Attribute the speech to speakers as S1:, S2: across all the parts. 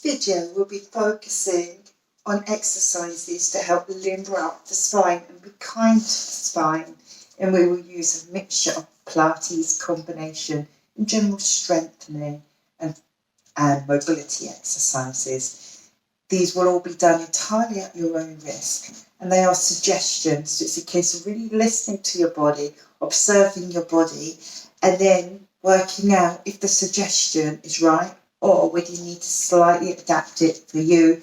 S1: Video will be focusing on exercises to help limber up the spine and be kind to the spine, and we will use a mixture of Pilates combination and general strengthening and mobility exercises. These will all be done entirely at your own risk, and they are suggestions. So it's a case of really listening to your body, observing your body, and then working out if the suggestion is right or whether you need to slightly adapt it for you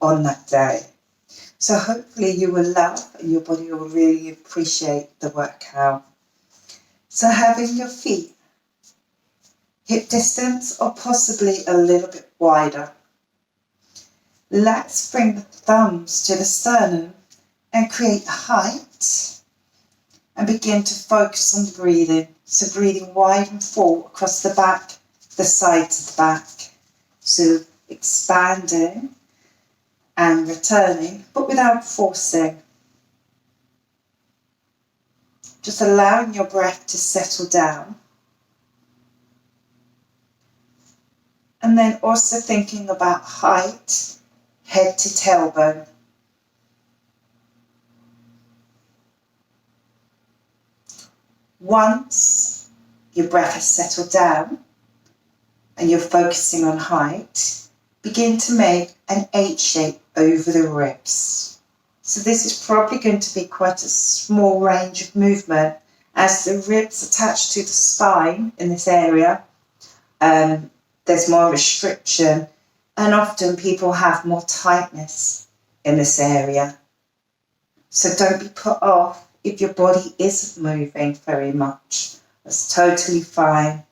S1: on that day. So hopefully you will love and your body will really appreciate the workout. So having your feet hip distance or possibly a little bit wider. Let's bring the thumbs to the sternum and create height and begin to focus on the breathing. So breathing wide and full across the back, the sides of the back. So expanding and returning, but without forcing. Just allowing your breath to settle down. And then also thinking about height, head to tailbone. Once your breath has settled down and you're focusing on height, begin to make an H shape over the ribs. So this is probably going to be quite a small range of movement as the ribs attached to the spine in this area. There's more restriction, and often people have more tightness in this area. So don't be put off if your body isn't moving very much. That's totally fine.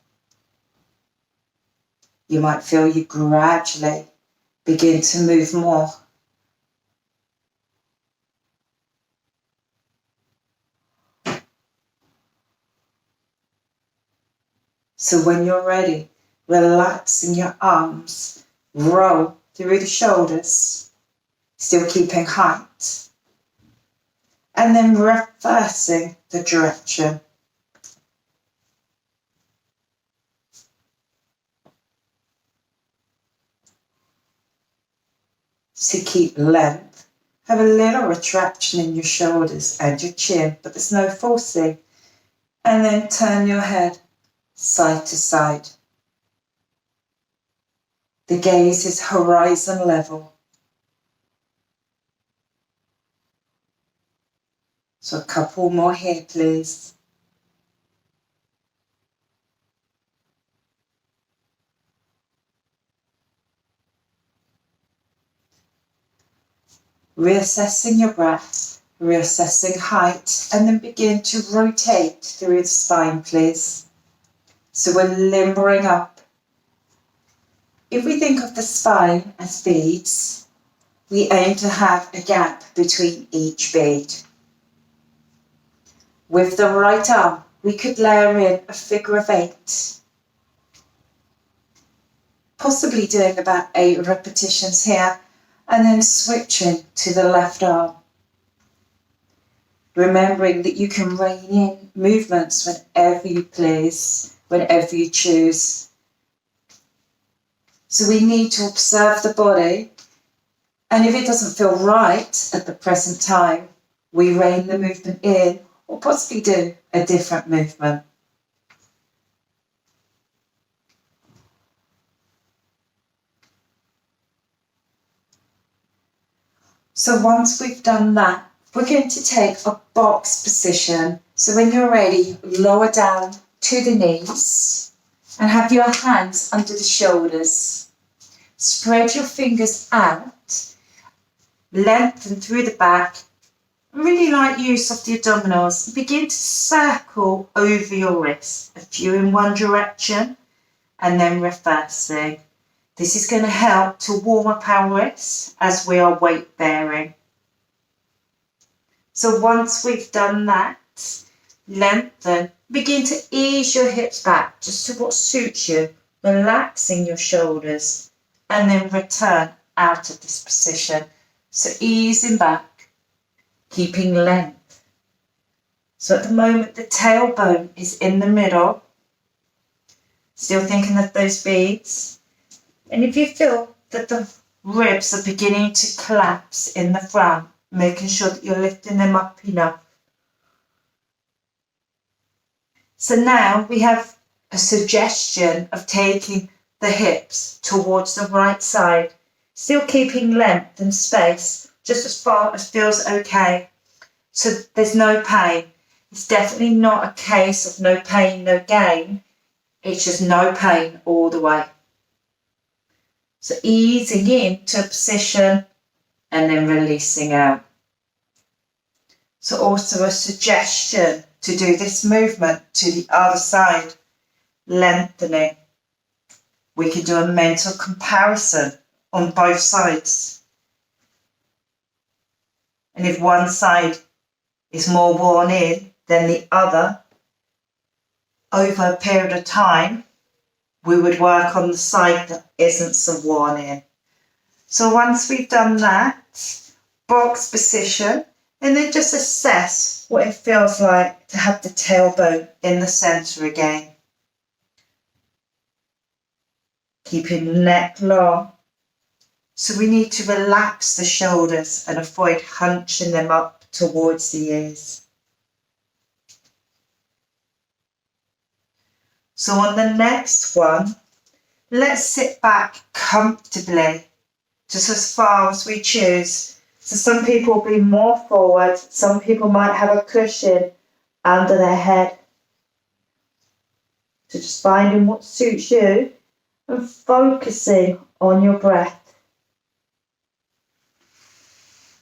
S1: You might feel you gradually begin to move more. So when you're ready, relaxing your arms, roll through the shoulders, still keeping height, and then reversing the direction. So keep length, have a little retraction in your shoulders and your chin, but there's no forcing. And then turn your head side to side. The gaze is horizon level. So a couple more here, please. Reassessing your breath, reassessing height, and then begin to rotate through the spine, please. So we're limbering up. If we think of the spine as beads, we aim to have a gap between each bead. With the right arm, we could layer in a figure of 8. Possibly doing about 8 repetitions here, and then switching to the left arm. Remembering that you can rein in movements whenever you please, whenever you choose. So we need to observe the body, and if it doesn't feel right at the present time, we rein the movement in or possibly do a different movement. So once we've done that, we're going to take a box position. So when you're ready, lower down to the knees and have your hands under the shoulders. Spread your fingers out, lengthen through the back, really light use of the abdominals. Begin to circle over your wrists, a few in one direction and then reversing. This is going to help to warm up our wrists as we are weight bearing. So once we've done that, lengthen, begin to ease your hips back just to what suits you, relaxing your shoulders, and then return out of this position. So easing back, keeping length. So at the moment the tailbone is in the middle, still thinking of those beads. And if you feel that the ribs are beginning to collapse in the front, making sure that you're lifting them up enough. So now we have a suggestion of taking the hips towards the right side, still keeping length and space, just as far as feels okay. So there's no pain. It's definitely not a case of no pain, no gain. It's just no pain all the way. So easing into a position and then releasing out. So also a suggestion to do this movement to the other side, lengthening. We can do a mental comparison on both sides. And if one side is more worn in than the other, over a period of time, we would work on the side that isn't so worn in. So once we've done that, box position, and then just assess what it feels like to have the tailbone in the centre again. Keeping the neck long. So we need to relax the shoulders and avoid hunching them up towards the ears. So on the next one, let's sit back comfortably, just as far as we choose. So some people will be more forward, some people might have a cushion under their head. So just finding what suits you and focusing on your breath.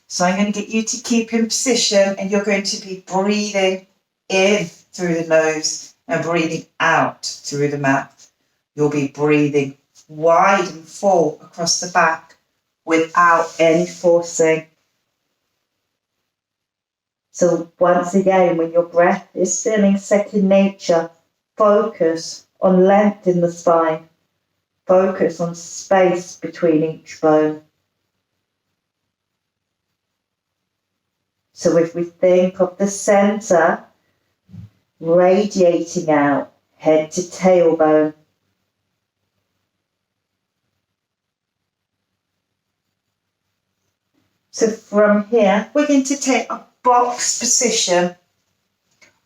S1: So I'm going to get you to keep in position, and you're going to be breathing in through the nose and breathing out through the mouth. You'll be breathing wide and full across the back without any forcing. So once again, when your breath is feeling second nature, focus on length in the spine. Focus on space between each bone. So if we think of the centre radiating out, head to tailbone. So from here, we're going to take a box position.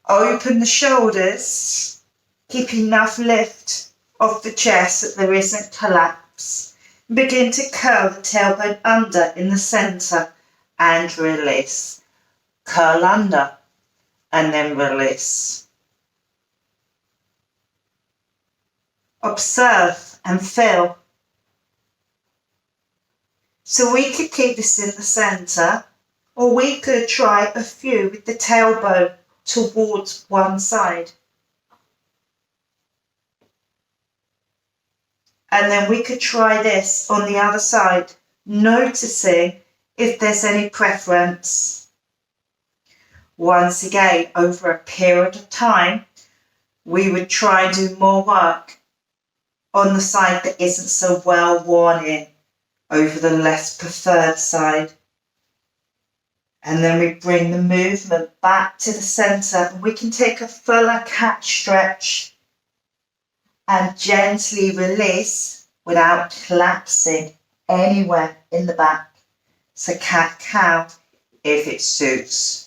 S1: Open the shoulders, keep enough lift of the chest that there isn't collapse. Begin to curl the tailbone under in the centre and release. Curl under and then release. Observe and feel. So we could keep this in the centre, or we could try a few with the tailbone towards one side. And then we could try this on the other side, noticing if there's any preference. Once again, over a period of time, we would try and do more work on the side that isn't so well worn in, over the less preferred side. And then we bring the movement back to the centre, and we can take a fuller cat stretch and gently release without collapsing anywhere in the back. So cat-cow if it suits.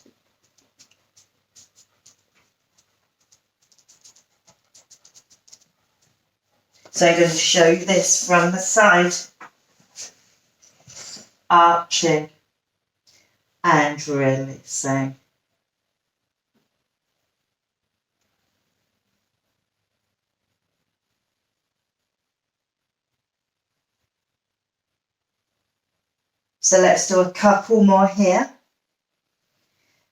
S1: So I'm going to show you this from the side. Arching and releasing. So let's do a couple more here.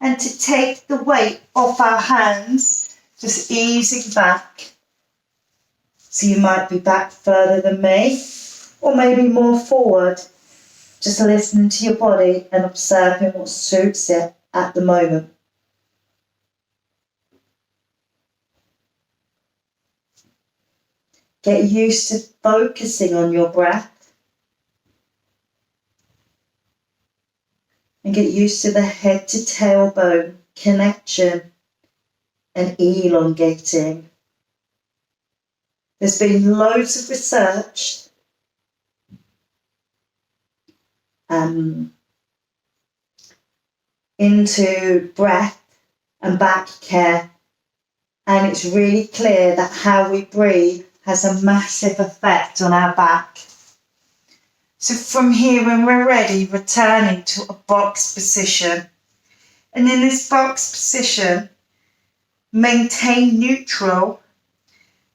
S1: And to take the weight off our hands, just easing back. So you might be back further than me, or maybe more forward. Just listening to your body and observing what suits it at the moment. Get used to focusing on your breath. And get used to the head to tailbone connection and elongating. There's been loads of research into breath and back care. And it's really clear that how we breathe has a massive effect on our back. So from here, when we're ready, returning to a box position. And in this box position, maintain neutral.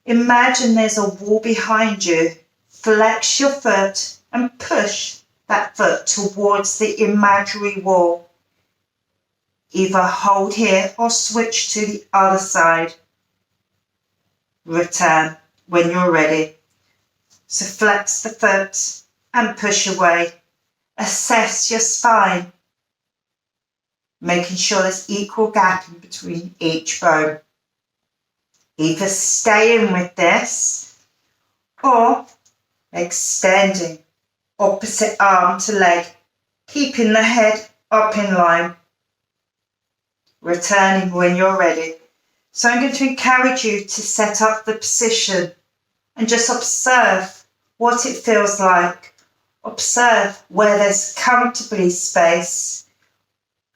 S1: Imagine there's a wall behind you. Flex your foot and push that foot towards the imaginary wall. Either hold here or switch to the other side. Return when you're ready. So flex the foot and push away. Assess your spine, making sure there's equal gap in between each bone. Either staying with this or extending opposite arm to leg, keeping the head up in line. Returning when you're ready. So I'm going to encourage you to set up the position and just observe what it feels like. Observe where there's comfortably space.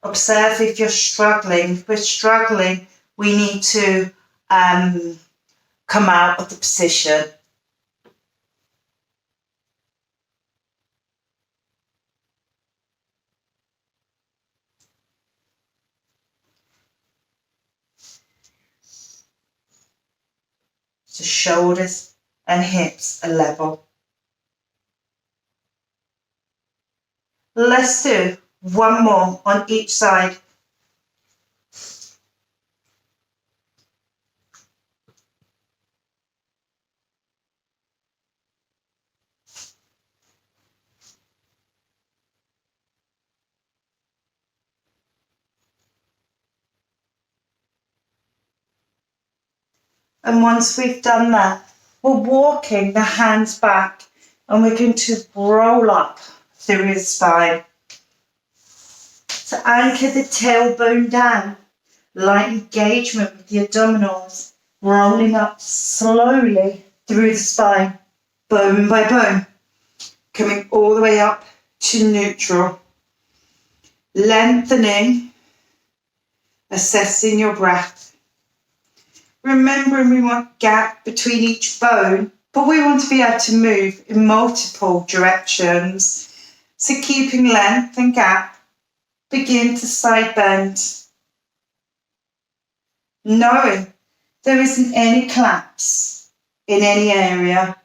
S1: Observe if you're struggling. If we're struggling, we need to come out of the position. So shoulders and hips are level. Let's do one more on each side. And once we've done that, we're walking the hands back and we're going to roll up through the spine. So anchor the tailbone down, light engagement with the abdominals, rolling up slowly through the spine, bone by bone, coming all the way up to neutral. Lengthening, assessing your breath. Remembering we want gap between each bone, but we want to be able to move in multiple directions. So keeping length and gap, begin to side bend. Knowing there isn't any collapse in any area,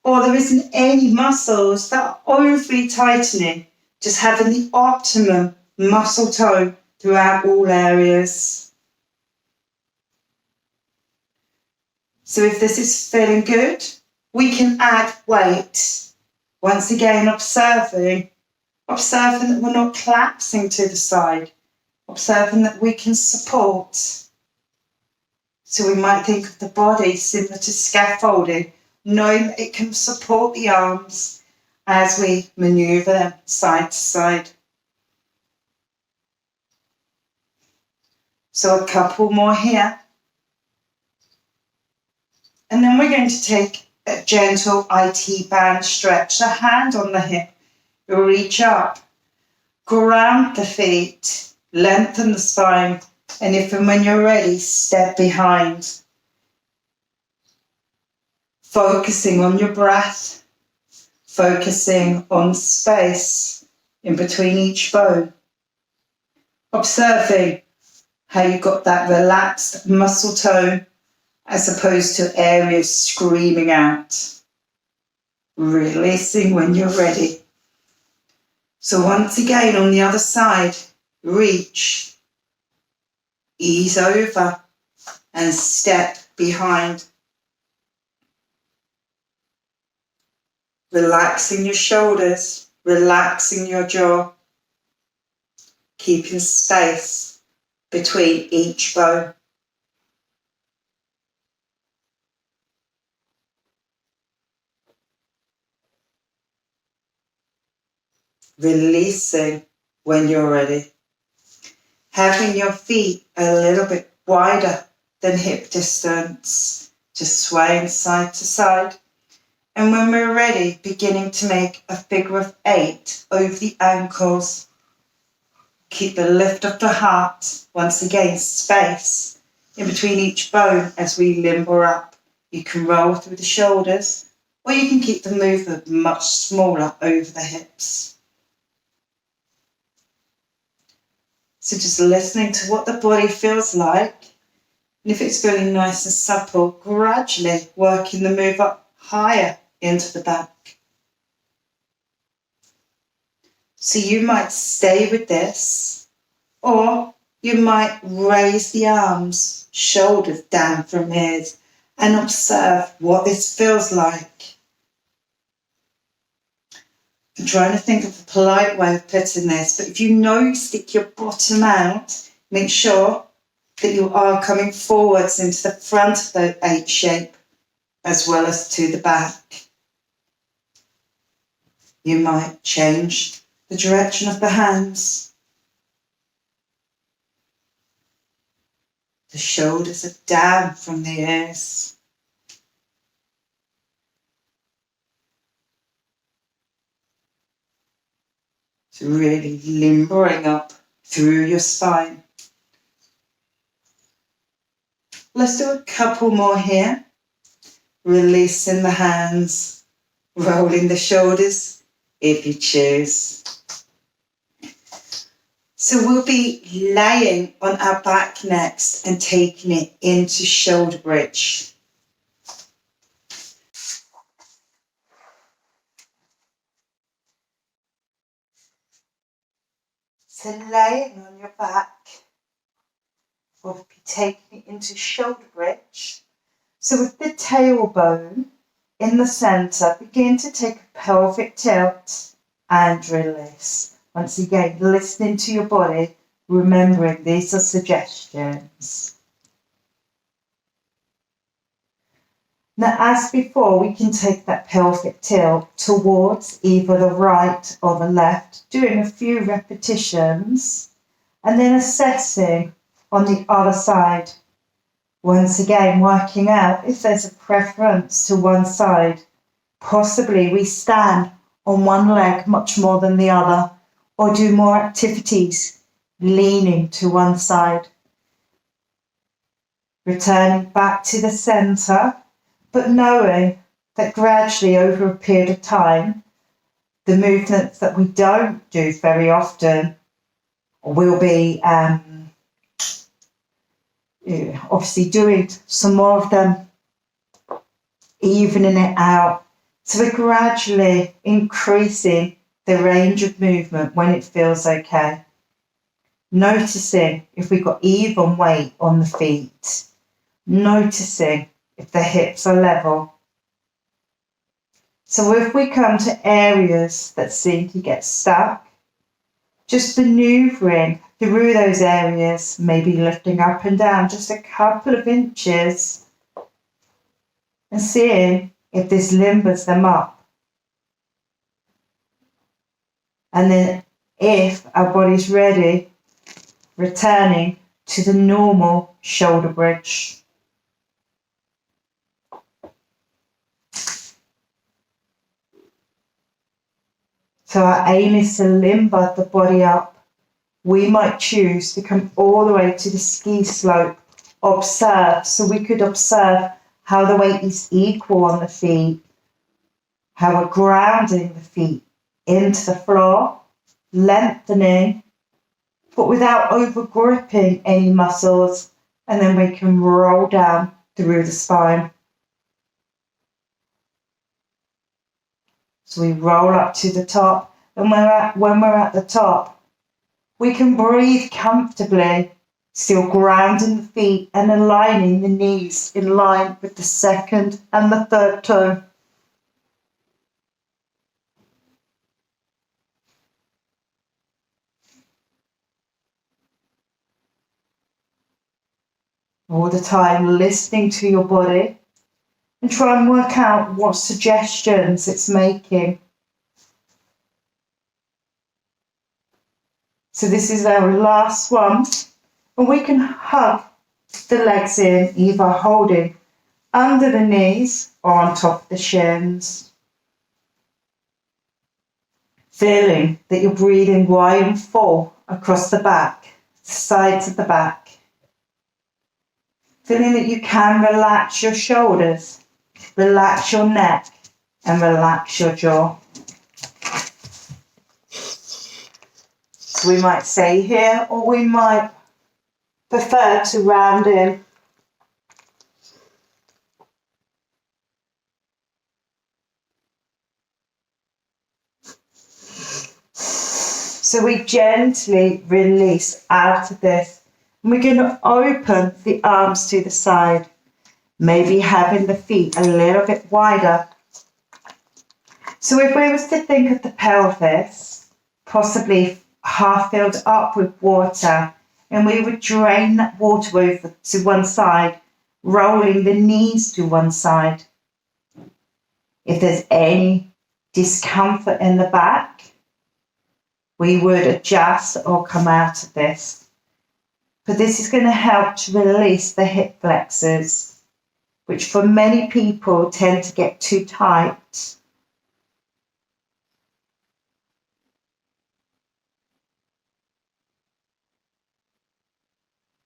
S1: or there isn't any muscles that are overly tightening, just having the optimum muscle tone throughout all areas. So if this is feeling good, we can add weight. Once again, observing that we're not collapsing to the side, observing that we can support. So we might think of the body similar to scaffolding, knowing that it can support the arms as we maneuver them side to side. So a couple more here. And then we're going to take a gentle IT band stretch, a hand on the hip, reach up, ground the feet, lengthen the spine, and if and when you're ready, step behind. Focusing on your breath, focusing on space in between each bone. Observing how you got that relaxed muscle tone as opposed to areas screaming out. Releasing when you're ready. So once again, on the other side, reach, ease over, and step behind. Relaxing your shoulders, relaxing your jaw, keeping space between each bone. Releasing when you're ready. Having your feet a little bit wider than hip distance, just swaying side to side. And when we're ready, beginning to make a figure of 8 over the ankles. Keep the lift of the heart, once again, space in between each bone as we limber up. You can roll through the shoulders, or you can keep the movement much smaller over the hips. So just listening to what the body feels like, and if it's feeling nice and supple, gradually working the move up higher into the back. So you might stay with this, or you might raise the arms, shoulders down from here, and observe what this feels like. I'm trying to think of a polite way of putting this, but if you know you stick your bottom out, make sure that you are coming forwards into the front of the 8 shape, as well as to the back. You might change the direction of the hands. The shoulders are down from the ears. So really limbering up through your spine. Let's do a couple more here. Releasing the hands, rolling the shoulders if you choose. So we'll be laying on our back next and taking it into shoulder bridge. So laying on your back, we'll be taking it into shoulder bridge. So with the tailbone in the centre, begin to take a pelvic tilt and release. Once again, listening to your body, remembering these are suggestions. Now, as before, we can take that pelvic tilt towards either the right or the left, doing a few repetitions, and then assessing on the other side. Once again, working out if there's a preference to one side. Possibly we stand on one leg much more than the other, or do more activities leaning to one side. Returning back to the centre, but knowing that gradually over a period of time, the movements that we don't do very often will be obviously doing some more of them, evening it out. So we're gradually increasing the range of movement when it feels okay. Noticing if we've got even weight on the feet. Noticing if the hips are level. So if we come to areas that seem to get stuck, just manoeuvring through those areas, maybe lifting up and down just a couple of inches and seeing if this limbers them up. And then if our body's ready, returning to the normal shoulder bridge. So our aim is to limber the body up. We might choose to come all the way to the ski slope, observe. So we could observe how the weight is equal on the feet, how we're grounding the feet into the floor, lengthening, but without over gripping any muscles, and then we can roll down through the spine. So we roll up to the top, and when we're at the top, we can breathe comfortably, still grounding the feet and aligning the knees in line with the second and the third toe. All the time listening to your body and try and work out what suggestions it's making. So this is our last one, and we can hug the legs in, either holding under the knees or on top of the shins. Feeling that you're breathing wide and full across the back, the sides of the back. Feeling that you can relax your shoulders, relax your neck, and relax your jaw. So we might stay here, or we might prefer to round in. So we gently release out of this. And we're going to open the arms to the side, maybe having the feet a little bit wider. So if we was to think of the pelvis, possibly half filled up with water, and we would drain that water over to one side, rolling the knees to one side. If there's any discomfort in the back, we would adjust or come out of this. But this is going to help to release the hip flexors, which for many people tend to get too tight.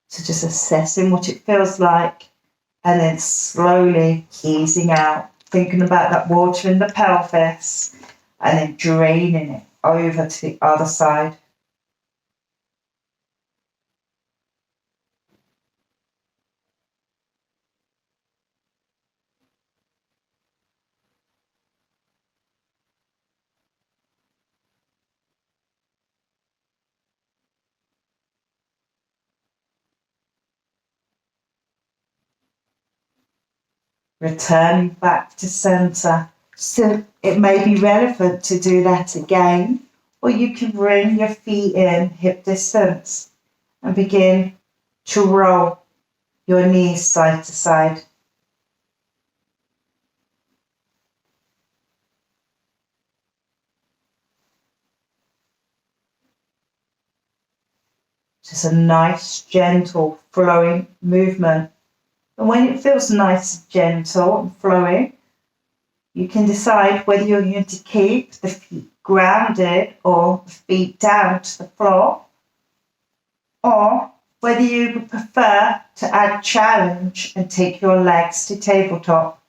S1: So just assessing what it feels like and then slowly easing out, thinking about that water in the pelvis and then draining it over to the other side. Returning back to center. So it may be relevant to do that again, or you can bring your feet in hip distance and begin to roll your knees side to side. Just a nice, gentle, flowing movement. And when it feels nice, gentle and flowing, you can decide whether you're going to keep the feet grounded or the feet down to the floor, or whether you would prefer to add challenge and take your legs to tabletop.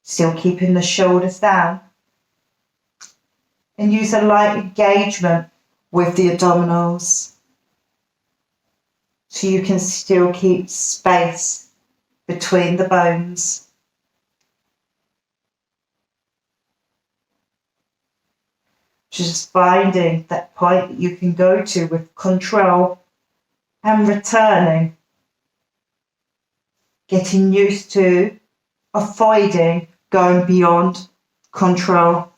S1: Still keeping the shoulders down. And use a light engagement with the abdominals, so you can still keep space between the bones. Just finding that point that you can go to with control and returning. Getting used to avoiding going beyond control.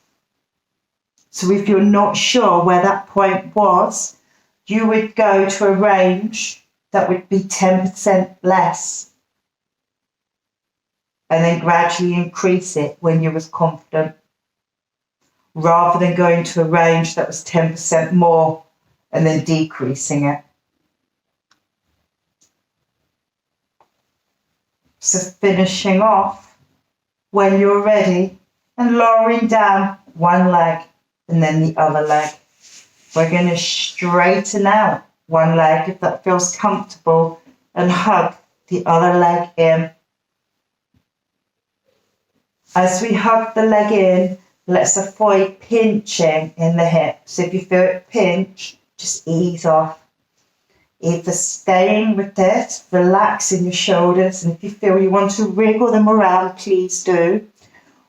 S1: So if you're not sure where that point was, you would go to a range that would be 10% less, and then gradually increase it when you was confident, rather than going to a range that was 10% more and then decreasing it. So finishing off when you're ready and lowering down one leg and then the other leg. We're going to straighten out one leg if that feels comfortable and hug the other leg in. As we hug the leg in, let's avoid pinching in the hips. If you feel it pinch, just ease off. Either staying with this, relaxing your shoulders, and if you feel you want to wriggle them around, please do.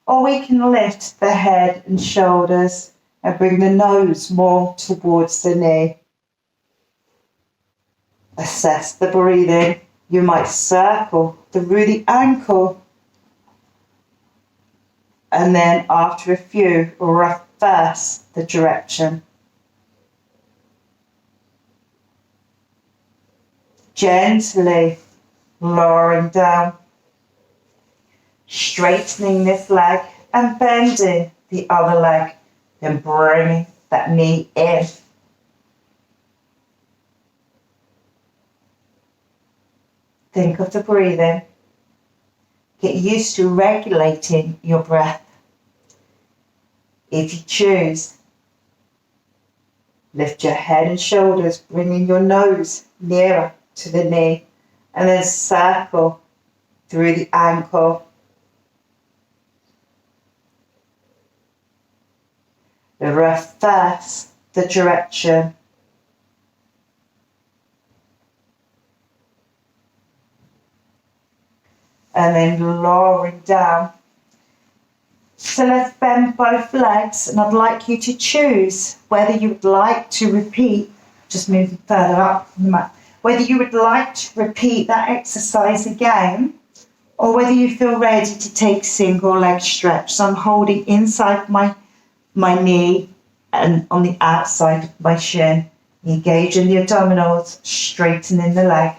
S1: Or we can lift the head and shoulders and bring the nose more towards the knee. Assess the breathing. You might circle through the ankle, and then after a few, reverse the direction. Gently lowering down, straightening this leg and bending the other leg, then bringing that knee in. Think of the breathing. Get used to regulating your breath. If you choose, lift your head and shoulders, bringing your nose nearer to the knee, and then circle through the ankle. Reverse the direction. And then lowering down. So let's bend both legs, and I'd like you to choose whether you would like to repeat, just moving further up from the mat, whether you would like to repeat that exercise again, or whether you feel ready to take single leg stretch. So I'm holding inside my knee and on the outside of my shin, engaging the abdominals, straightening the leg,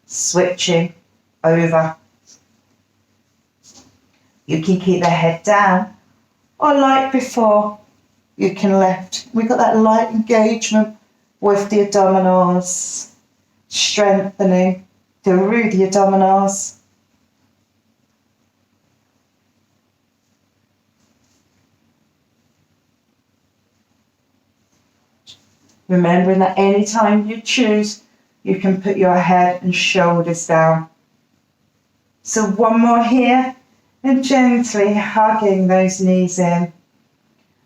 S1: switching over. You can keep the head down, or like before, you can lift. We've got that light engagement with the abdominals, strengthening through the abdominals. Remembering that anytime you choose, you can put your head and shoulders down. So one more here. And gently hugging those knees in.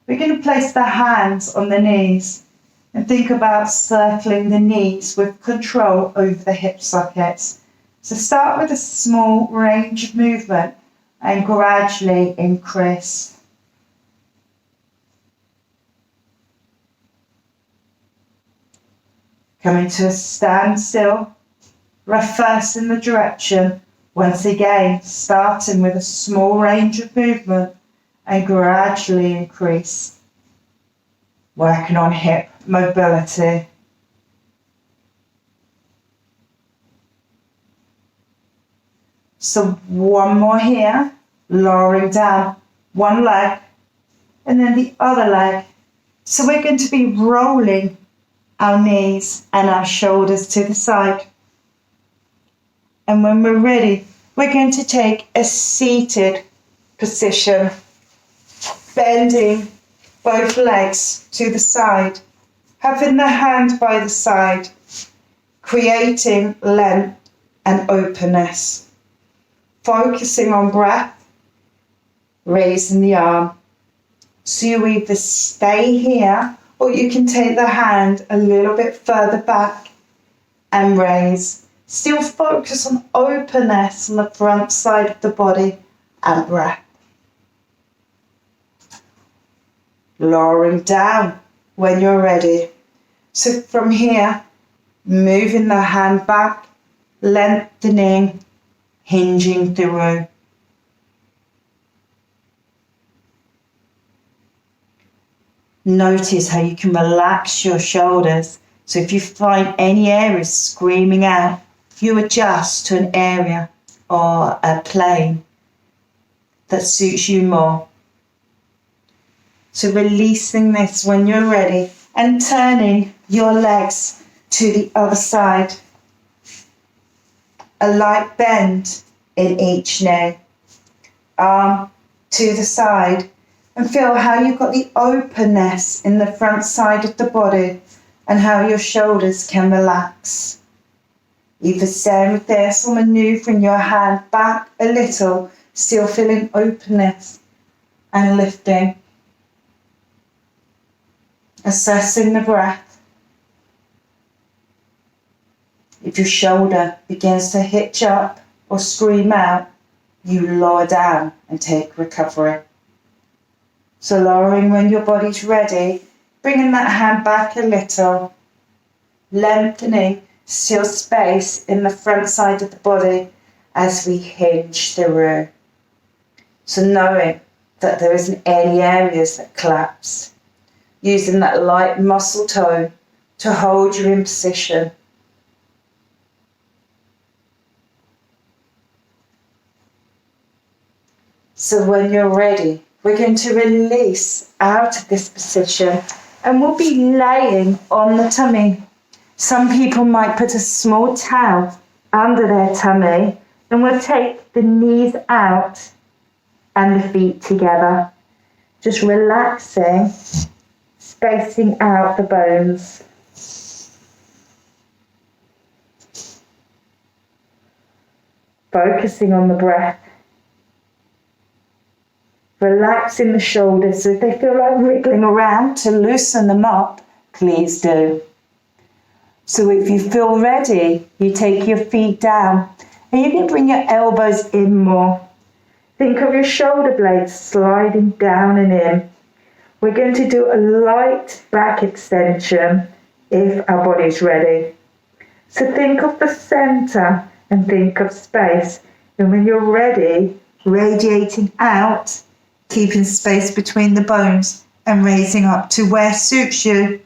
S1: We're going to place the hands on the knees and think about circling the knees with control over the hip sockets. So start with a small range of movement and gradually increase. Coming to a standstill, reversing the direction. Once again, starting with a small range of movement and gradually increase. Working on hip mobility. So one more here, lowering down one leg and then the other leg. So we're going to be rolling our knees and our shoulders to the side. And when we're ready, we're going to take a seated position, bending both legs to the side, having the hand by the side, creating length and openness, focusing on breath, raising the arm. So you either stay here or you can take the hand a little bit further back and raise. Still focus on openness on the front side of the body and breath. Lowering down when you're ready. So from here, moving the hand back, lengthening, hinging through. Notice how you can relax your shoulders. So if you find any areas screaming out, you adjust to an area or a plane that suits you more. So releasing this when you're ready and turning your legs to the other side. A light bend in each knee. Arm to the side and feel how you've got the openness in the front side of the body and how your shoulders can relax. Either staying with this or manoeuvring your hand back a little, still feeling openness and lifting. Assessing the breath. If your shoulder begins to hitch up or scream out, you lower down and take recovery. So lowering when your body's ready, bringing that hand back a little, lengthening, still space in the front side of the body as we hinge through. So knowing that there isn't any areas that collapse, using that light muscle tone to hold you in position. So when you're ready, we're going to release out of this position and we'll be laying on the tummy. Some people might put a small towel under their tummy And we'll take the knees out and the feet together. Just relaxing, spacing out the bones. Focusing on the breath. Relaxing the shoulders, so if they feel like wriggling around, to loosen them up, please do. So if you feel ready, you take your feet down and you can bring your elbows in more. Think of your shoulder blades sliding down and in. We're going to do a light back extension if our body's ready. So think of the center and think of space. And when you're ready, radiating out, keeping space between the bones and raising up to where suits you,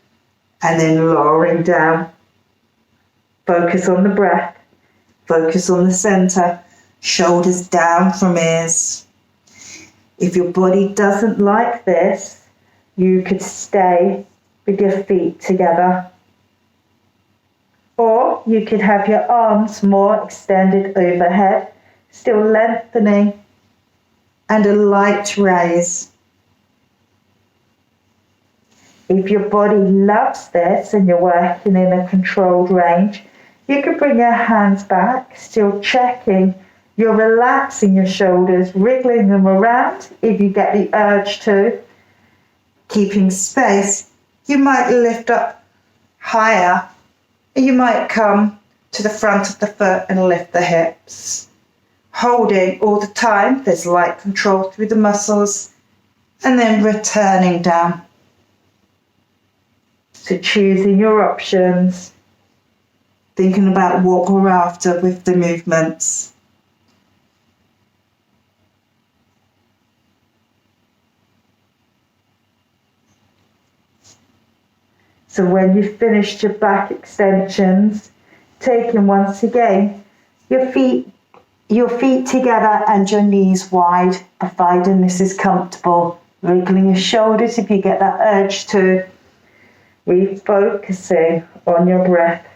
S1: and then lowering down. Focus on the breath. Focus on the center. Shoulders down from ears. If your body doesn't like this, you could stay with your feet together. Or you could have your arms more extended overhead, still lengthening, and a light raise. If your body loves this and you're working in a controlled range, you can bring your hands back, still checking you're relaxing your shoulders, wriggling them around if you get the urge to. Keeping space, you might lift up higher, and you might come to the front of the foot and lift the hips. Holding all the time, there's light control through the muscles, and then returning down. So choosing your options, thinking about what we're after with the movements. So when you've finished your back extensions, taking once again your feet together and your knees wide, providing this is comfortable. Wriggling your shoulders if you get that urge to. Refocusing on your breath.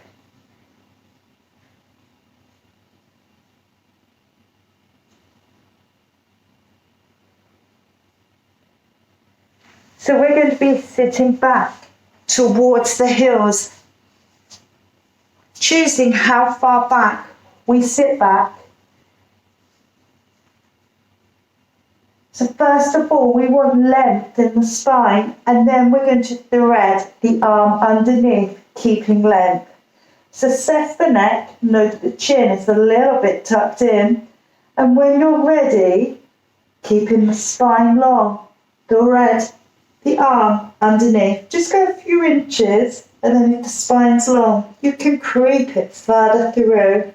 S1: So we're going to be sitting back towards the heels, choosing how far back we sit back. So first of all, we want length in the spine, and then we're going to thread the arm underneath, keeping length. So assess the neck, note that the chin is a little bit tucked in, and when you're ready, keeping the spine long, thread the arm underneath. Just go a few inches, and then if the spine's long, you can creep it further through.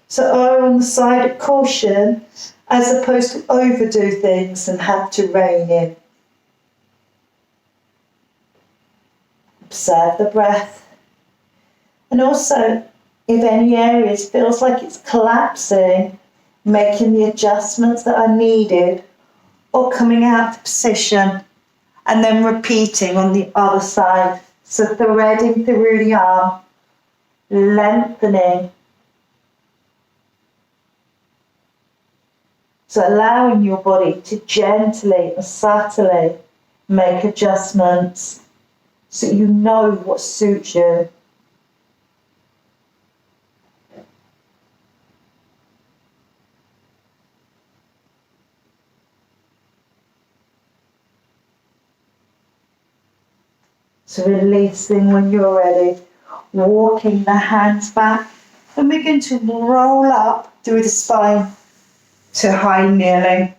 S1: So err on the side of caution, as opposed to overdo things and have to rein in. Observe the breath. And also, if any areas feels like it's collapsing, making the adjustments that are needed, or coming out of position, and then repeating on the other side. So threading through the arm, lengthening. So allowing your body to gently and subtly make adjustments so you know what suits you. So releasing when you're ready, walking the hands back, and we're going to roll up through the spine to high kneeling.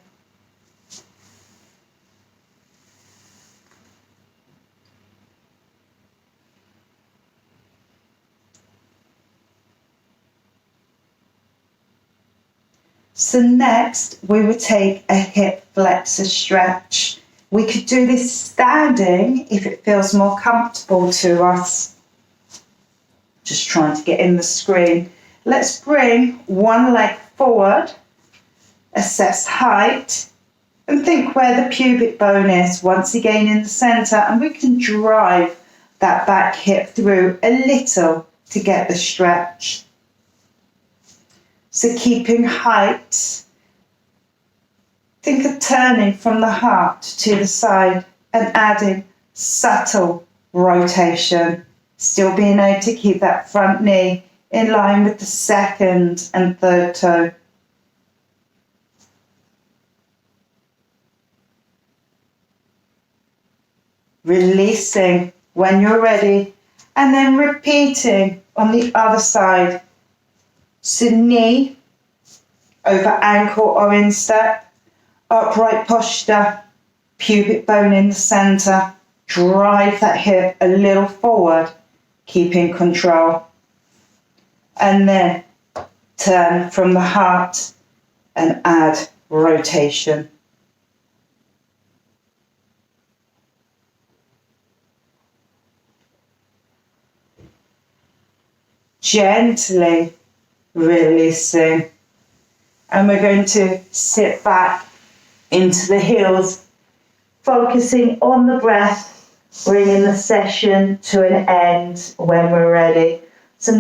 S1: So next we would take a hip flexor stretch. We could do this standing if it feels more comfortable to us. Just trying to get in the screen. Let's bring one leg forward, assess height, and think where the pubic bone is, once again in the centre, and we can drive that back hip through a little to get the stretch. So keeping height, think of turning from the heart to the side and adding subtle rotation, still being able to keep that front knee in line with the second and third toe. Releasing when you're ready, and then repeating on the other side. So knee over ankle or instep, upright posture, pubic bone in the center. Drive that hip a little forward, keeping control. And then turn from the heart and add rotation. Gently releasing. And we're going to sit back into the heels, focusing on the breath, bringing the session to an end when we're ready. So